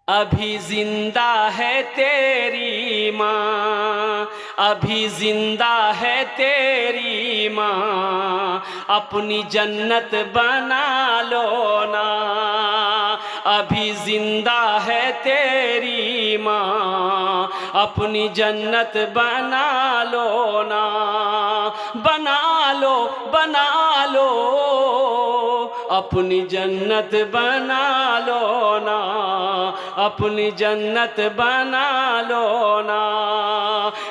अभी जिंदा है तेरी माँ, अभी जिंदा है तेरी माँ, अपनी जन्नत बना लो ना। अभी जिंदा है तेरी माँ, अपनी जन्नत बना लो ना। बना लो, बना लो, अपनी जन्नत बना लो ना, अपनी जन्नत बना लो ना।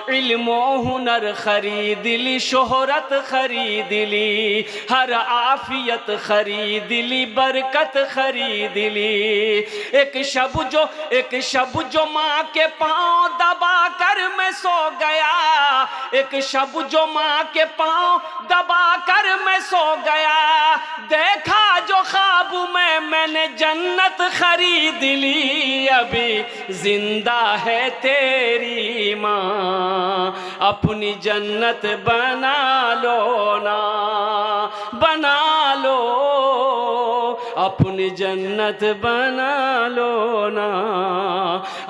इल्मो हुनर खरीद ली, शोहरत खरीद ली, हर आफियत खरीद ली, बरकत खरीद ली। एक शब जो माँ के पाँव दबा कर मैं सो गया, एक शब जो माँ के पाँव दबा कर मैं सो गया, देखा जो ख्वाब में मैंने जन्नत खरीद ली। अभी जिंदा है तेरी माँ, अपनी जन्नत बना लो ना, बना लो, अपनी जन्नत बना लो ना।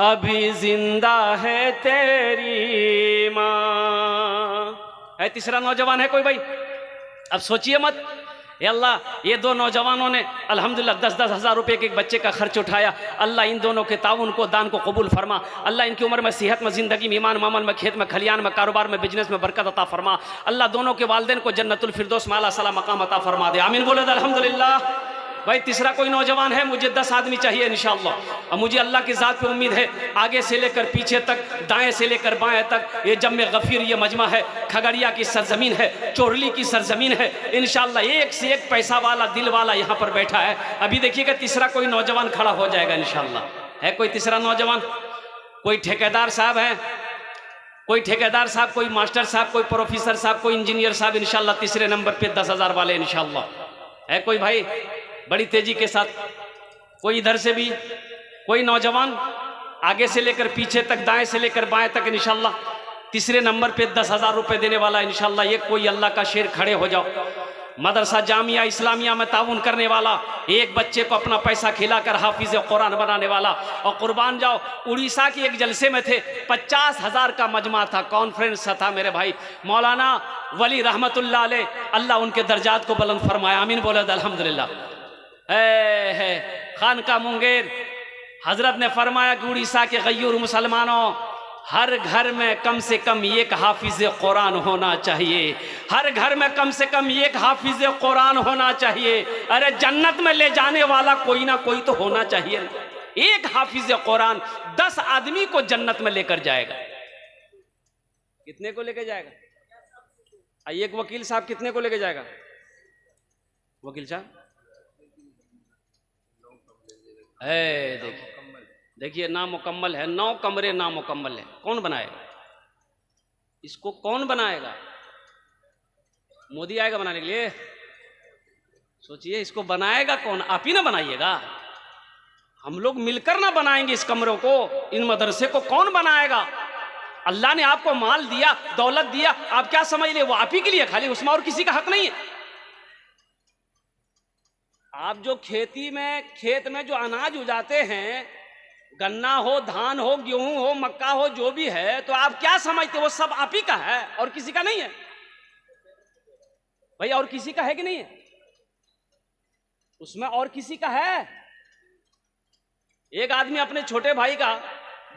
अभी जिंदा है तेरी माँ। है तीसरा नौजवान है कोई भाई? अब सोचिए मत, ये अल्लाह ये दो नौजवानों ने अल्हम्दुलिल्लाह 10-10 हज़ार रुपये के एक बच्चे का खर्च उठाया। अल्लाह इन दोनों के ताउन को, दान को कबूल फरमा। अल्लाह इनकी उम्र में, सेहत में, ज़िंदगी में, ईमान, मामल में, खेत में, खलियान में, कारोबार में, बिजनेस में बरकत अता फरमा। अल्लाह दोनों के वालिदैन को जन्नतुल फिरदौस में आला सला मकाम अता फरमा दे। आमीन बोले अल्हम्दुलिल्लाह। भाई तीसरा कोई नौजवान है? मुझे 10 आदमी चाहिए इंशाअल्लाह। और मुझे अल्लाह की ज़ात पे उम्मीद है, आगे से लेकर पीछे तक, दाएं से लेकर बाएं तक, ये जम्मे गफ़ीर ये मजमा है, खगड़िया की सरजमीन है, चोरली की सरजमीन है। इंशाअल्लाह एक से एक पैसा वाला, दिल वाला यहाँ पर बैठा है। अभी देखिएगा तीसरा कोई नौजवान खड़ा हो जाएगा इंशाअल्लाह। है कोई तीसरा नौजवान? कोई ठेकेदार साहब हैं? कोई ठेकेदार साहब, कोई मास्टर साहब, कोई प्रोफेसर साहब, कोई इंजीनियर साहब? इंशाअल्लाह तीसरे नंबर पे 10,000 वाले इंशाअल्लाह। है कोई भाई? बड़ी तेजी के साथ कोई इधर से भी कोई नौजवान, आगे से लेकर पीछे तक, दाएं से लेकर बाएं तक इंशाअल्लाह तीसरे नंबर पे 10,000 रुपये देने वाला इंशाअल्लाह। ये कोई अल्लाह का शेर खड़े हो जाओ। मदरसा जामिया इस्लामिया में ताउन करने वाला, एक बच्चे को अपना पैसा खिलाकर हाफिज कुरान बनाने वाला। और कुर्बान जाओ, उड़ीसा की एक जलसे में थे, 50,000 का मजमा था, कॉन्फ्रेंस था मेरे भाई। मौलाना वली रहमतुल्लाह अलैह, अल्लाह उनके दर्जात को बुलंद फरमाया। आमीन बोले अल्हम्दुलिल्लाह। है खानका मुंगेर, हजरत ने फरमाया कि उड़ीसा के गयूर मुसलमानों, हर घर में कम से कम एक हाफिज कुरान होना चाहिए, हर घर में कम से कम एक हाफिज कुरान होना चाहिए। अरे जन्नत में ले जाने वाला कोई ना कोई तो होना चाहिए। एक हाफिज कुरान 10 आदमी को जन्नत में लेकर जाएगा। कितने को लेकर जाएगा? एक वकील साहब कितने को लेकर जाएगा? वकील साहब देखिए नामुकम्मल है, 9 कमरे नामुकम्मल है। कौन बनाएगा इसको? कौन बनाएगा? मोदी आएगा बनाने के लिए? सोचिए इसको बनाएगा कौन? आप ही ना बनाइएगा। हम लोग मिलकर ना बनाएंगे इस कमरों को, इन मदरसे को कौन बनाएगा? अल्लाह ने आपको माल दिया, दौलत दिया, आप क्या समझ ले वो आप ही के लिए खाली, उसमें और किसी का हक नहीं है। आप जो खेती में, खेत में जो अनाज उगाते हैं, गन्ना हो, धान हो, गेहूं हो, मक्का हो, जो भी है, तो आप क्या समझते वो सब आप ही का है और किसी का नहीं है? भाई और किसी का है कि नहीं है? उसमें और किसी का है? एक आदमी अपने छोटे भाई का,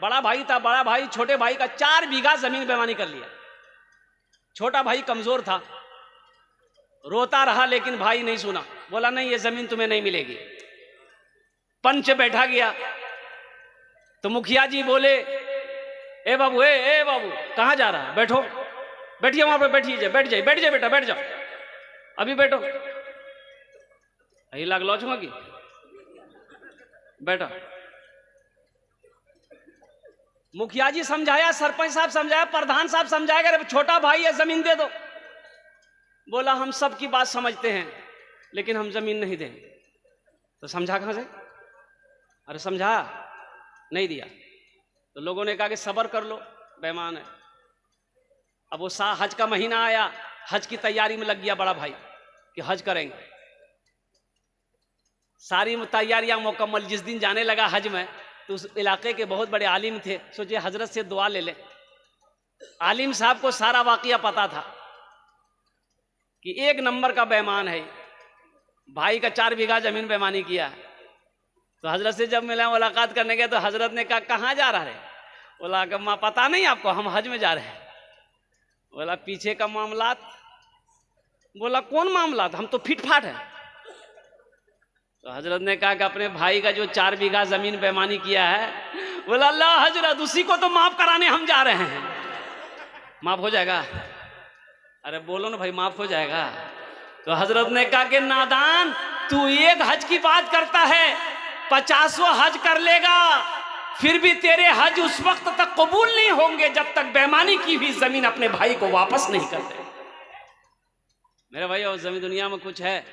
बड़ा भाई था, बड़ा भाई छोटे भाई का 4 बीघा जमीन बेईमानी कर लिया। छोटा भाई कमजोर था, रोता रहा, लेकिन भाई नहीं सुना, बोला नहीं ये जमीन तुम्हें नहीं मिलेगी। पंच बैठा गया तो मुखिया जी बोले, ए बाबू, ए बाबू कहां जा रहा है? बैठो, बैठिए वहां पे, बैठिए, बैठ जाइए, बैठ जाइए बेटा, बैठ जाओ, अभी बैठो। यही लाग लौचूंगा कि बैठा। मुखिया जी समझाया, सरपंच साहब समझाया, प्रधान साहब समझाया, अरे छोटा भाई है जमीन दे दो। बोला हम सब की बात समझते हैं लेकिन हम जमीन नहीं देंगे। तो समझा कहां से? अरे समझा नहीं दिया। तो लोगों ने कहा कि सब्र कर लो, बेईमान है। अब वो हज का महीना आया, हज की तैयारी में लग गया बड़ा भाई कि हज करेंगे। सारी तैयारियां मुकम्मल, जिस दिन जाने लगा हज में तो उस इलाके के बहुत बड़े आलिम थे, सोचे हजरत से दुआ ले ले। आलिम साहब को सारा वाकया पता था कि एक नंबर का बेईमान है, भाई का 4 बीघा जमीन बेईमानी किया है। तो हजरत से जब मिला, मुलाकात करने गए, तो हजरत ने कहा कहाँ जा रहा है? बोला कि माँ पता नहीं आपको, हम हज में जा रहे हैं। बोला पीछे का मामलात? बोला कौन मामलात, हम तो फिट फाट है। तो हजरत ने कहा कि अपने भाई का जो 4 बीघा जमीन बेईमानी किया है। बोला अल्लाह हजरत, उसी को तो माफ कराने हम जा रहे हैं। माफ हो जाएगा? अरे बोलो ना भाई, माफ हो जाएगा। तो हजरत ने कहा कि नादान, तू एक हज की बात करता है, 50वां हज कर लेगा, फिर भी तेरे हज उस वक्त तक कबूल नहीं होंगे जब तक बेईमानी की हुई जमीन अपने भाई को वापस नहीं कर दे। मेरे भाई, और जमीन दुनिया में कुछ है,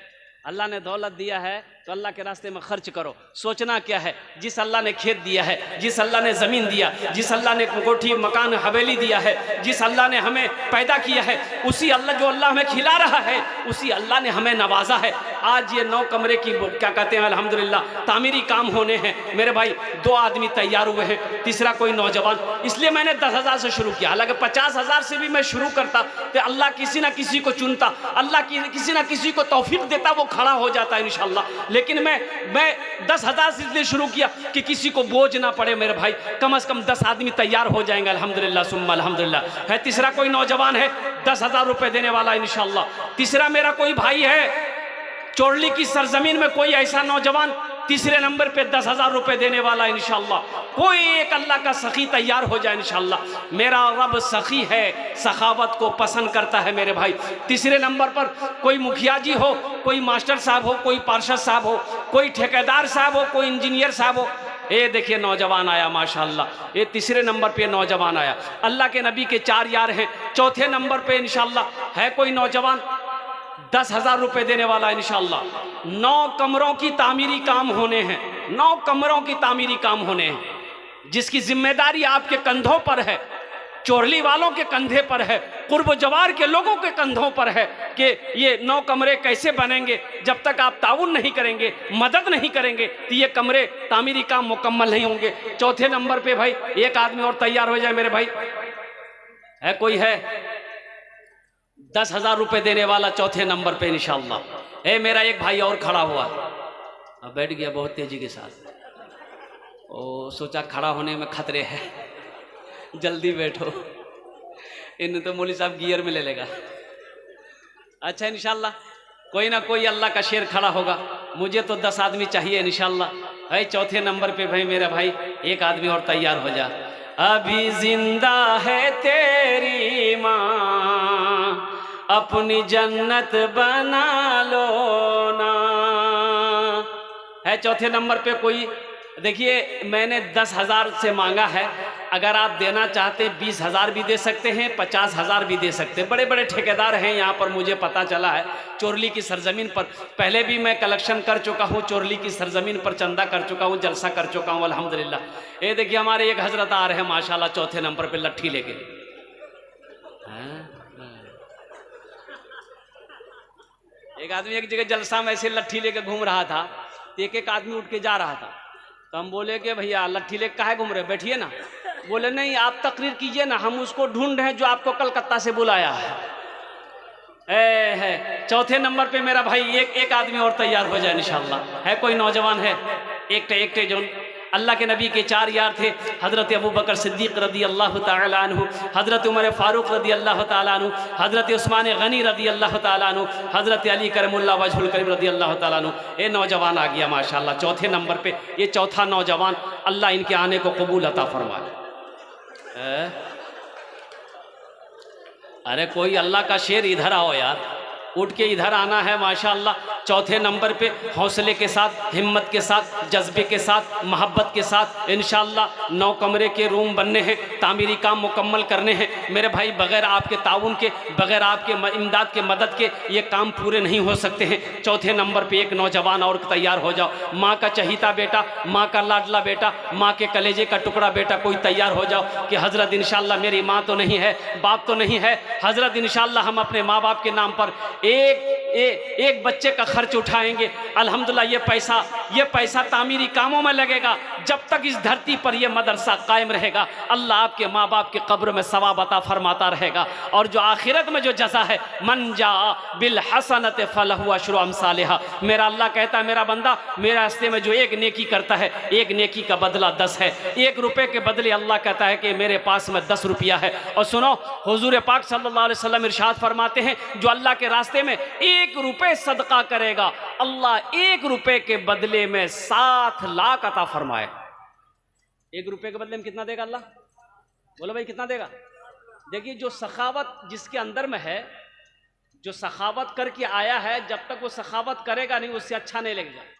अल्लाह ने दौलत दिया है तो अल्लाह के रास्ते में खर्च करो। सोचना क्या है, जिस अल्लाह ने खेत दिया है, जिस अल्लाह ने ज़मीन दिया, जिस अल्लाह ने कोठी मकान हवेली दिया है, जिस अल्लाह ने हमें पैदा किया है, उसी अल्लाह जो अल्लाह हमें खिला रहा है, उसी अल्लाह ने हमें नवाजा है। आज ये 9 कमरे की क्या कहते हैं, अल्हम्दुलिल्लाह तामीरी काम होने हैं। मेरे भाई 2 आदमी तैयार हुए हैं, तीसरा कोई नौजवान। इसलिए मैंने 10,000 से शुरू किया, हालांकि 50,000 से भी मैं शुरू करता तो अल्लाह किसी ना किसी को चुनता, अल्लाह किसी ना किसी को तौफीक देता, वो खड़ा हो जाता इंशाअल्लाह। लेकिन मैं 10,000 से इसलिए शुरू किया कि किसी को बोझ ना पड़े। मेरे भाई कम से कम 10 आदमी तैयार हो जाएंगे, अल्हम्दुलिल्लाह सुम्मा अल्हम्दुलिल्लाह। है तीसरा कोई नौजवान है 10,000 रुपए देने वाला इंशाअल्लाह। तीसरा मेरा कोई भाई है चोरली की सरजमीन में, कोई ऐसा नौजवान तीसरे नंबर पे 10,000 रुपए देने वाला इंशाअल्लाह। कोई एक अल्लाह का सखी तैयार हो जाए इंशाअल्लाह। मेरा रब सखी है, सखावत को पसंद करता है मेरे भाई। तीसरे नंबर पर कोई मुखिया जी हो, कोई मास्टर साहब हो, कोई पार्षद साहब हो, कोई ठेकेदार साहब हो, कोई इंजीनियर साहब हो। ये देखिए नौजवान आया माशाअल्लाह, ये तीसरे नंबर पे नौजवान आया। अल्लाह के नबी के 4 यार हैं। चौथे नंबर पे इंशाअल्लाह है कोई नौजवान 10,000 रुपए देने वाला इंशाअल्लाह। 9 कमरों की तामीरी काम होने हैं, 9 कमरों की तामीरी काम होने हैं, जिसकी जिम्मेदारी आपके कंधों पर है, चोरली वालों के कंधे पर है, कुर्ब जवार के लोगों के कंधों पर है कि ये 9 कमरे कैसे बनेंगे। जब तक आप ताउन नहीं करेंगे, मदद नहीं करेंगे, तो ये कमरे तामीरी काम मुकम्मल नहीं होंगे। चौथे नंबर पे भाई एक आदमी और तैयार हो जाए मेरे भाई। है कोई है 10,000 रुपए देने वाला चौथे नंबर पे इंशाअल्लाह। ए मेरा एक भाई और खड़ा हुआ, अब बैठ गया बहुत तेजी के साथ। ओ सोचा खड़ा होने में खतरे है, जल्दी बैठो, इन्हें तो मौलवी साहब गियर में ले लेगा। अच्छा इंशाअल्लाह कोई ना कोई अल्लाह का शेर खड़ा होगा। मुझे तो 10 आदमी चाहिए इंशाअल्लाह। है चौथे नंबर पे भाई मेरा भाई एक आदमी और तैयार हो जा। अभी जिंदा है तेरी माँ, अपनी जन्नत बना लो ना। है चौथे नंबर पे कोई, देखिए मैंने 10,000 से मांगा है, अगर आप देना चाहते 20,000 भी दे सकते हैं, 50,000 भी दे सकते हैं। बड़े बड़े ठेकेदार हैं यहाँ पर, मुझे पता चला है चोरली की सरजमीन पर। पहले भी मैं कलेक्शन कर चुका हूँ, चोरली की सरजमीन पर चंदा कर चुका हूँ, जलसा कर चुका हूँ अल्हम्दुलिल्लाह। ये देखिए हमारे एक हजरत आ रहे हैं माशाल्लाह चौथे नंबर पर लट्ठी लेके। एक आदमी एक जगह जलसा में ऐसे लट्ठी लेके घूम रहा था, तो एक आदमी उठ के जा रहा था, तो हम बोले कि भैया लट्ठी लेके काहे घूम रहे, बैठिए ना। बोले नहीं आप तकरीर कीजिए ना, हम उसको ढूंढ रहे हैं जो आपको कलकत्ता से बुलाया है। चौथे नंबर पे मेरा भाई एक आदमी और तैयार हो जाए इंशाअल्लाह। है कोई नौजवान है एक जो अल्लाह के नबी के 4 यार थे, हज़रत अबू बकर सिद्दीक़ रदी अल्लाह ताला अन्हु, हज़रत उमर फ़ारूक़ रदी अल्लाह ताला अन्हु, हज़रत उस्मान गनी रदी अल्लाह ताला अन्हु, हज़रत अली करमुल्लाह वजहुल करीम रदी अल्लाह ताला अन्हु। ये नौजवान आ गया माशाअल्लाह चौथे नंबर पे। ये चौथा नौजवान, अल्लाह इनके आने को कबूल अता फरमाए। अरे कोई अल्लाह का शेर इधर आओ यार, उठ के इधर आना है माशाअल्लाह। चौथे नंबर पे हौसले के साथ, हिम्मत के साथ, जज्बे के साथ, मोहब्बत के साथ इंशाअल्लाह 9 कमरे के रूम बनने हैं, तामीरी काम मुकम्मल करने हैं मेरे भाई। बगैर आपके ताउन के, बगैर आपके इमदाद के, मदद के ये काम पूरे नहीं हो सकते हैं। चौथे नंबर पे एक नौजवान और तैयार हो जाओ। माँ का चहीता बेटा, माँ का लाडला बेटा, माँ के कलेजे का टुकड़ा बेटा कोई तैयार हो जाओ कि हज़रत इंशाअल्लाह मेरी माँ तो नहीं है, बाप तो नहीं है, हज़रत इंशाअल्लाह हम अपने माँ बाप के नाम पर एक बच्चे का खर्च उठाएंगे, अल्हम्दुलिल्लाह ये पैसा तामीरी कामों में लगेगा। जब तक इस धरती पर यह मदरसा कायम रहेगा, अल्लाह आपके माँ बाप के कब्र में सवाब अता फरमाता रहेगा। और जो आखिरत में जो जज़ा है, मन जा बिल हसनत फलहु अशरु अमसालिहा, मेरा अल्लाह कहता है मेरा बंदा मेरे रास्ते में जो एक नेकी करता है, एक नेकी का बदला 10 है। 1 रुपए के बदले अल्लाह कहता है कि मेरे पास में 10 रुपया है। और सुनो, हुजूर पाक सल्लल्लाहु अलैहि वसल्लम इरशाद फरमाते हैं, जो अल्लाह के रास्ते में 1 रुपए सदका करेगा, अल्लाह 1 रुपए के बदले में 7 लाख अता फरमाए। 1 रुपए के बदले में कितना देगा अल्लाह? बोलो भाई कितना देगा? देखिए, जो सखावत जिसके अंदर में है, जो सखावत करके आया है, जब तक वो सखावत करेगा नहीं उससे अच्छा नहीं लगेगा।